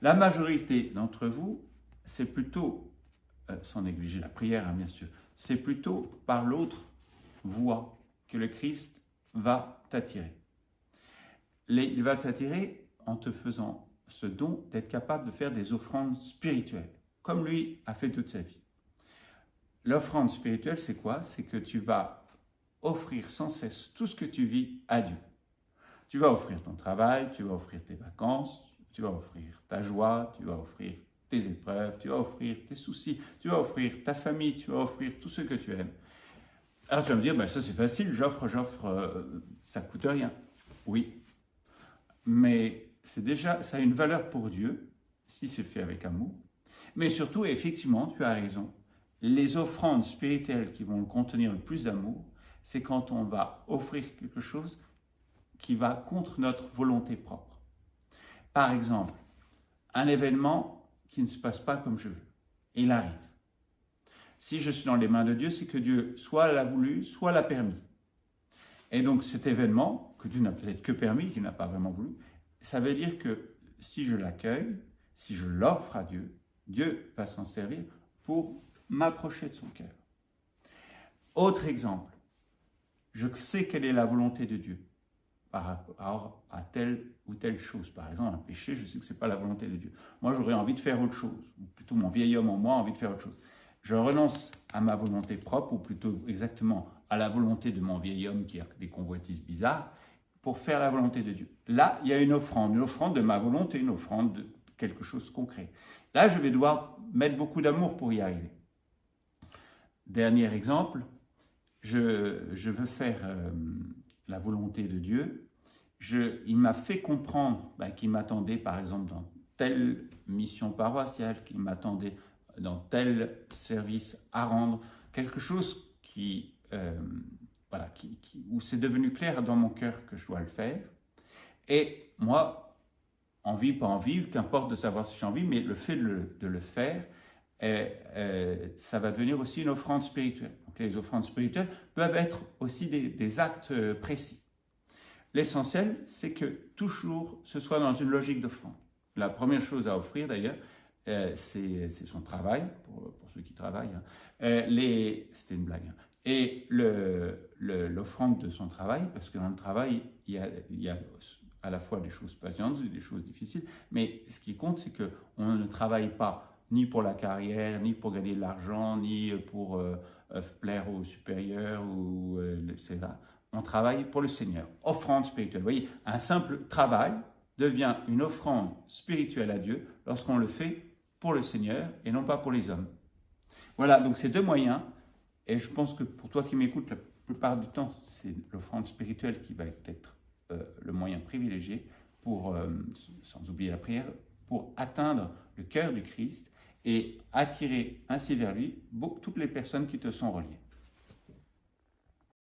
La majorité d'entre vous, c'est plutôt, sans négliger la prière, hein, bien sûr, c'est plutôt par l'autre voie que le Christ va t'attirer. Il va t'attirer en te faisant ce don d'être capable de faire des offrandes spirituelles, comme lui a fait toute sa vie. L'offrande spirituelle, c'est quoi? C'est que tu vas offrir sans cesse tout ce que tu vis à Dieu. Tu vas offrir ton travail, tu vas offrir tes vacances, tu vas offrir ta joie, tu vas offrir tes épreuves, tu vas offrir tes soucis, tu vas offrir ta famille, tu vas offrir tout ce que tu aimes. Alors tu vas me dire, ben ça c'est facile, j'offre, ça ne coûte rien. Oui, mais c'est déjà, ça a une valeur pour Dieu, si c'est fait avec amour. Mais surtout, effectivement, tu as raison, les offrandes spirituelles qui vont contenir le plus d'amour, c'est quand on va offrir quelque chose qui va contre notre volonté propre. Par exemple, un événement qui ne se passe pas comme je veux. Il arrive. Si je suis dans les mains de Dieu, c'est que Dieu soit l'a voulu, soit l'a permis. Et donc cet événement, que Dieu n'a peut-être que permis, qu'il n'a pas vraiment voulu, ça veut dire que si je l'accueille, si je l'offre à Dieu, Dieu va s'en servir pour m'approcher de son cœur. Autre exemple, je sais quelle est la volonté de Dieu par rapport à telle ou telle chose. Par exemple, un péché, je sais que ce n'est pas la volonté de Dieu. Moi, j'aurais envie de faire autre chose, ou plutôt mon vieil homme en moi a envie de faire autre chose. Je renonce à ma volonté propre, ou plutôt exactement à la volonté de mon vieil homme qui a des convoitises bizarres, pour faire la volonté de Dieu. Là, il y a une offrande de ma volonté, une offrande de quelque chose de concret. Là, je vais devoir mettre beaucoup d'amour pour y arriver. Dernier exemple, je veux faire la volonté de Dieu. Il m'a fait comprendre qu'il m'attendait, par exemple, dans telle mission paroissiale, qu'il m'attendait dans tel service à rendre, quelque chose où c'est devenu clair dans mon cœur que je dois le faire. Et moi, envie, pas envie, qu'importe de savoir si j'ai envie, mais le fait de le faire, ça va devenir aussi une offrande spirituelle. Donc les offrandes spirituelles peuvent être aussi des actes précis. L'essentiel, c'est que toujours ce soit dans une logique d'offrande. La première chose à offrir d'ailleurs, c'est son travail, pour ceux qui travaillent. Hein. C'était une blague. Hein. Et l'offrande de son travail, parce que dans le travail, il y a à la fois des choses patientes et des choses difficiles, mais ce qui compte, c'est qu'on ne travaille pas ni pour la carrière, ni pour gagner de l'argent, ni pour plaire aux supérieurs, etc. On travaille pour le Seigneur. Offrande spirituelle. Vous voyez, un simple travail devient une offrande spirituelle à Dieu lorsqu'on le fait pour le Seigneur et non pas pour les hommes. Voilà, donc ces deux moyens, et je pense que pour toi qui m'écoutes, la plupart du temps, c'est l'offrande spirituelle qui va être le moyen privilégié pour, sans oublier la prière, pour atteindre le cœur du Christ et attirer ainsi vers lui toutes les personnes qui te sont reliées.